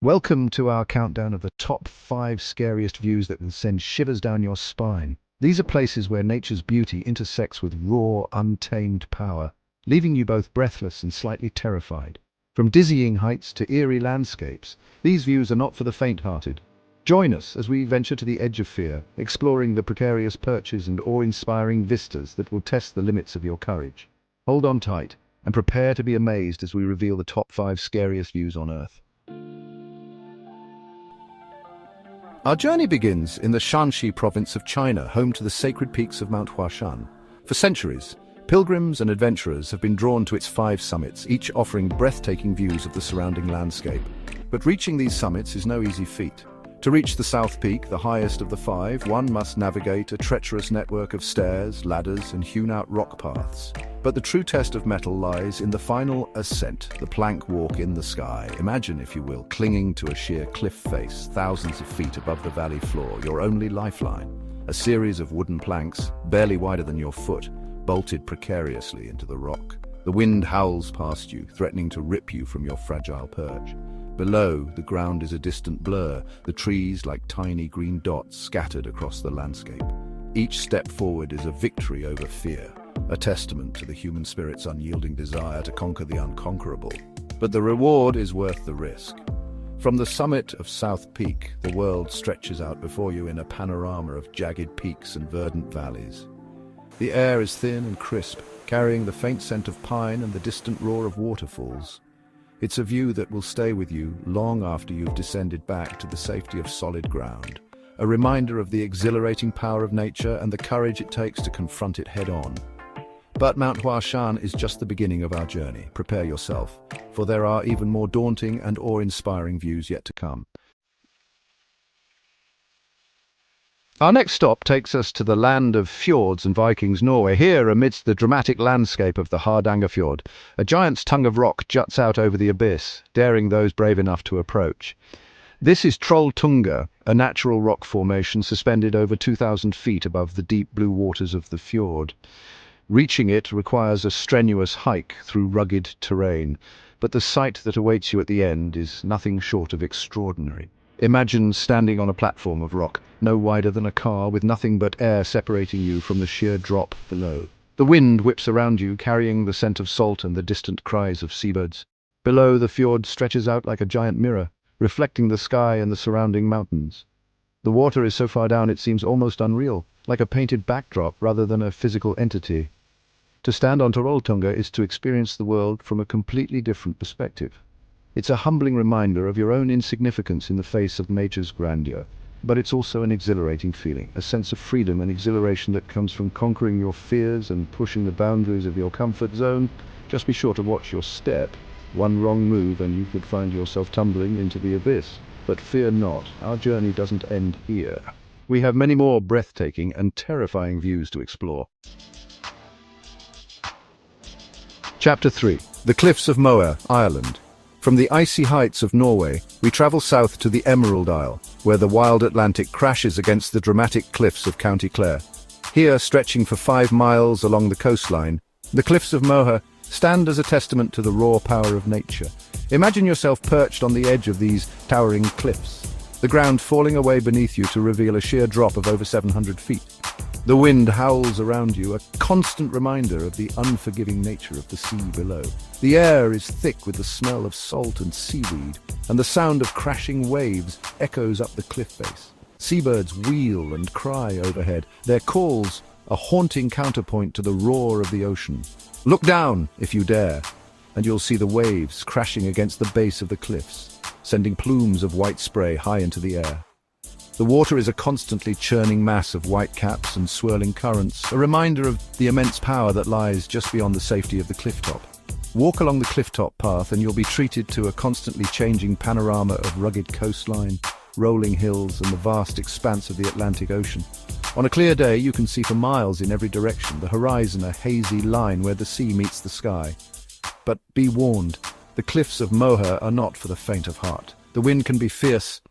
Welcome to our countdown of the top 5 scariest views that will send shivers down your spine. These are places where nature's beauty intersects with raw, untamed power, leaving you both breathless and slightly terrified. From dizzying heights to eerie landscapes, these views are not for the faint-hearted. Join us as we venture to the edge of fear, exploring the precarious perches and awe-inspiring vistas that will test the limits of your courage. Hold on tight and prepare to be amazed as we reveal the top 5 scariest views on Earth. Our journey begins in the Shanxi province of China, home to the sacred peaks of Mount Huashan. For centuries, pilgrims and adventurers have been drawn to its 5 summits, each offering breathtaking views of the surrounding landscape. But reaching these summits is no easy feat. To reach the South Peak, the highest of the 5, one must navigate a treacherous network of stairs, ladders, and hewn-out rock paths. But the true test of mettle lies in the final ascent, the plank walk in the sky. Imagine, if you will, clinging to a sheer cliff face, thousands of feet above the valley floor, your only lifeline. A series of wooden planks, barely wider than your foot, bolted precariously into the rock. The wind howls past you, threatening to rip you from your fragile perch. Below, the ground is a distant blur, the trees like tiny green dots scattered across the landscape. Each step forward is a victory over fear, a testament to the human spirit's unyielding desire to conquer the unconquerable. But the reward is worth the risk. From the summit of South Peak, the world stretches out before you in a panorama of jagged peaks and verdant valleys. The air is thin and crisp, carrying the faint scent of pine and the distant roar of waterfalls. It's a view that will stay with you long after you've descended back to the safety of solid ground, a reminder of the exhilarating power of nature and the courage it takes to confront it head-on. But Mount Huashan is just the beginning of our journey. Prepare yourself, for there are even more daunting and awe-inspiring views yet to come. Our next stop takes us to the land of fjords and Vikings, Norway. Here, amidst the dramatic landscape of the Hardangerfjord, a giant's tongue of rock juts out over the abyss, daring those brave enough to approach. This is Trolltunga, a natural rock formation suspended over 2,000 feet above the deep blue waters of the fjord. Reaching it requires a strenuous hike through rugged terrain, but the sight that awaits you at the end is nothing short of extraordinary. Imagine standing on a platform of rock, no wider than a car, with nothing but air separating you from the sheer drop below. The wind whips around you, carrying the scent of salt and the distant cries of seabirds. Below, the fjord stretches out like a giant mirror, reflecting the sky and the surrounding mountains. The water is so far down it seems almost unreal, like a painted backdrop rather than a physical entity. To stand on Trolltunga is to experience the world from a completely different perspective. It's a humbling reminder of your own insignificance in the face of nature's grandeur. But it's also an exhilarating feeling, a sense of freedom and exhilaration that comes from conquering your fears and pushing the boundaries of your comfort zone. Just be sure to watch your step. One wrong move and you could find yourself tumbling into the abyss. But fear not, our journey doesn't end here. We have many more breathtaking and terrifying views to explore. Chapter 3. The Cliffs of Moher, Ireland. From the icy heights of Norway, we travel south to the Emerald Isle, where the wild Atlantic crashes against the dramatic cliffs of County Clare. Here, stretching for 5 miles along the coastline, the Cliffs of Moher stand as a testament to the raw power of nature. Imagine yourself perched on the edge of these towering cliffs, the ground falling away beneath you to reveal a sheer drop of over 700 feet. The wind howls around you, a constant reminder of the unforgiving nature of the sea below. The air is thick with the smell of salt and seaweed, and the sound of crashing waves echoes up the cliff face. Seabirds wheel and cry overhead, their calls a haunting counterpoint to the roar of the ocean. Look down, if you dare, and you'll see the waves crashing against the base of the cliffs, sending plumes of white spray high into the air. The water is a constantly churning mass of whitecaps and swirling currents, a reminder of the immense power that lies just beyond the safety of the clifftop. Walk along the clifftop path and you'll be treated to a constantly changing panorama of rugged coastline, rolling hills, and the vast expanse of the Atlantic Ocean. On a clear day, you can see for miles in every direction, the horizon a hazy line where the sea meets the sky. But be warned, the Cliffs of Moher are not for the faint of heart. The wind can be fierce,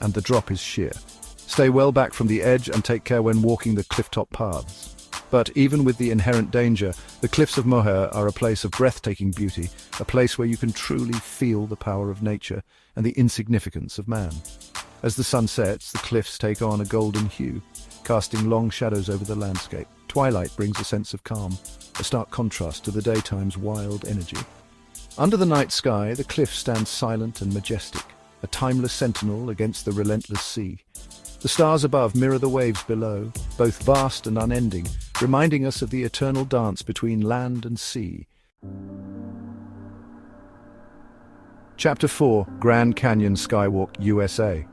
and the drop is sheer. Stay well back from the edge and take care when walking the clifftop paths. But even with the inherent danger, the cliffs of Moher are a place of breathtaking beauty, a place where you can truly feel the power of nature and the insignificance of man. As the sun sets, the cliffs take on a golden hue, casting long shadows over the landscape. Twilight brings a sense of calm, a stark contrast to the daytime's wild energy. Under the night sky, the cliff stands silent and majestic, a timeless sentinel against the relentless sea. The stars above mirror the waves below, both vast and unending, reminding us of the eternal dance between land and sea. Chapter 4: Grand Canyon Skywalk, USA.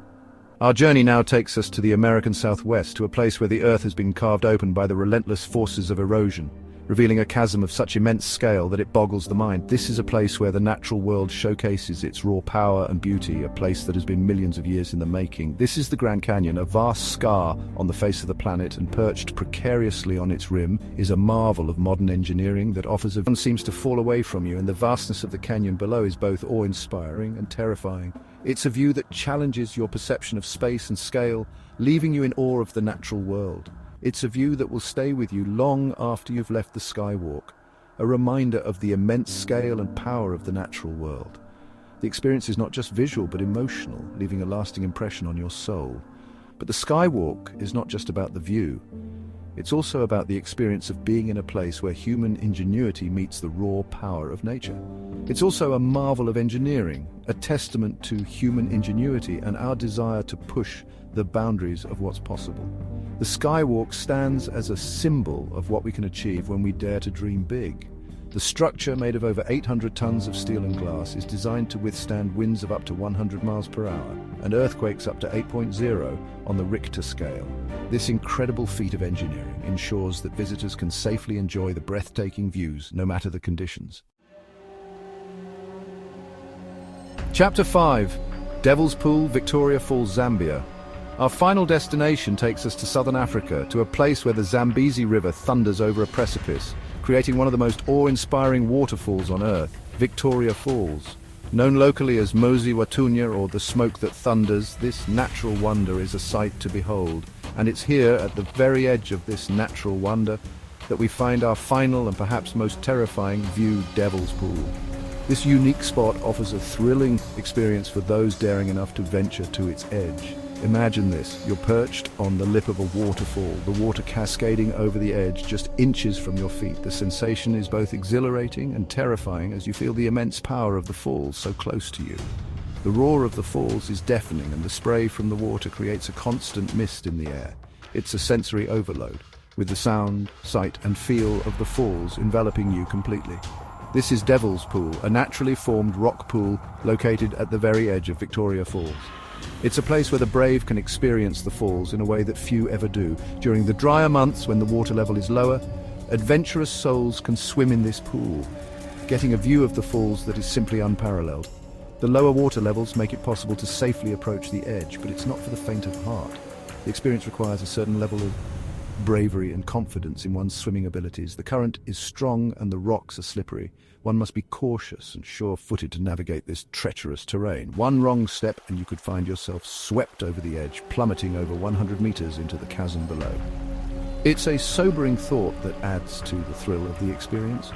Our journey now takes us to the American Southwest, to a place where the earth has been carved open by the relentless forces of erosion, revealing a chasm of such immense scale that it boggles the mind. This is a place where the natural world showcases its raw power and beauty, a place that has been millions of years in the making. This is the Grand Canyon, a vast scar on the face of the planet, and perched precariously on its rim is a marvel of modern engineering that offers one seems to fall away from you, and the vastness of the canyon below is both awe-inspiring and terrifying. It's a view that challenges your perception of space and scale, leaving you in awe of the natural world. It's a view that will stay with you long after you've left the skywalk, a reminder of the immense scale and power of the natural world. The experience is not just visual but emotional, leaving a lasting impression on your soul. But the skywalk is not just about the view. It's also about the experience of being in a place where human ingenuity meets the raw power of nature. It's also a marvel of engineering, a testament to human ingenuity and our desire to push the boundaries of what's possible. The skywalk stands as a symbol of what we can achieve when we dare to dream big. The structure, made of over 800 tons of steel and glass, is designed to withstand winds of up to 100 miles per hour and earthquakes up to 8.0 on the Richter scale. This incredible feat of engineering ensures that visitors can safely enjoy the breathtaking views, no matter the conditions. Chapter 5: Devil's Pool, Victoria Falls, Zambia. Our final destination takes us to southern Africa, to a place where the Zambezi River thunders over a precipice, creating one of the most awe-inspiring waterfalls on Earth, Victoria Falls. Known locally as Mosi Watunya, or the smoke that thunders, this natural wonder is a sight to behold. And it's here, at the very edge of this natural wonder, that we find our final and perhaps most terrifying view, Devil's Pool. This unique spot offers a thrilling experience for those daring enough to venture to its edge. Imagine this: you're perched on the lip of a waterfall, the water cascading over the edge just inches from your feet. The sensation is both exhilarating and terrifying as you feel the immense power of the falls so close to you. The roar of the falls is deafening, and the spray from the water creates a constant mist in the air. It's a sensory overload, with the sound, sight and feel of the falls enveloping you completely. This is Devil's Pool, a naturally formed rock pool located at the very edge of Victoria Falls. It's a place where the brave can experience the falls in a way that few ever do. During the drier months, when the water level is lower, adventurous souls can swim in this pool, getting a view of the falls that is simply unparalleled. The lower water levels make it possible to safely approach the edge, but it's not for the faint of heart. The experience requires a certain level of bravery and confidence in one's swimming abilities. The current is strong and the rocks are slippery. One must be cautious and sure-footed to navigate this treacherous terrain. One wrong step and you could find yourself swept over the edge, plummeting over 100 meters into the chasm below. It's a sobering thought that adds to the thrill of the experience.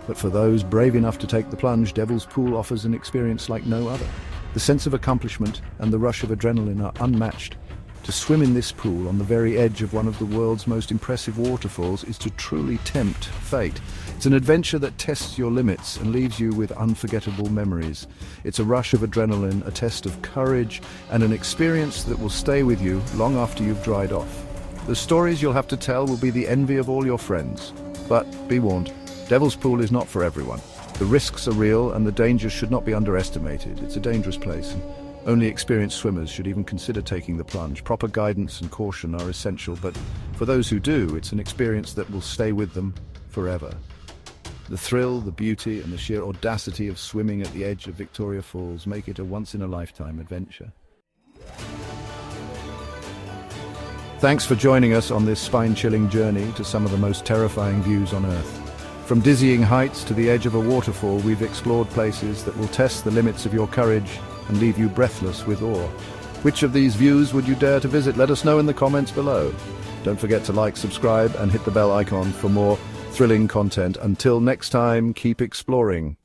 But for those brave enough to take the plunge, Devil's Pool offers an experience like no other. The sense of accomplishment and the rush of adrenaline are unmatched. To swim in this pool on the very edge of one of the world's most impressive waterfalls is to truly tempt fate. It's an adventure that tests your limits and leaves you with unforgettable memories. It's a rush of adrenaline, a test of courage, and an experience that will stay with you long after you've dried off. The stories you'll have to tell will be the envy of all your friends. But be warned, Devil's Pool is not for everyone. The risks are real and the dangers should not be underestimated. It's a dangerous place. Only experienced swimmers should even consider taking the plunge. Proper guidance and caution are essential, but for those who do, it's an experience that will stay with them forever. The thrill, the beauty, and the sheer audacity of swimming at the edge of Victoria Falls make it a once-in-a-lifetime adventure. Thanks for joining us on this spine-chilling journey to some of the most terrifying views on Earth. From dizzying heights to the edge of a waterfall, we've explored places that will test the limits of your courage and leave you breathless with awe. Which of these views would you dare to visit? Let us know in the comments below. Don't forget to like, subscribe, and hit the bell icon for more thrilling content. Until next time, keep exploring.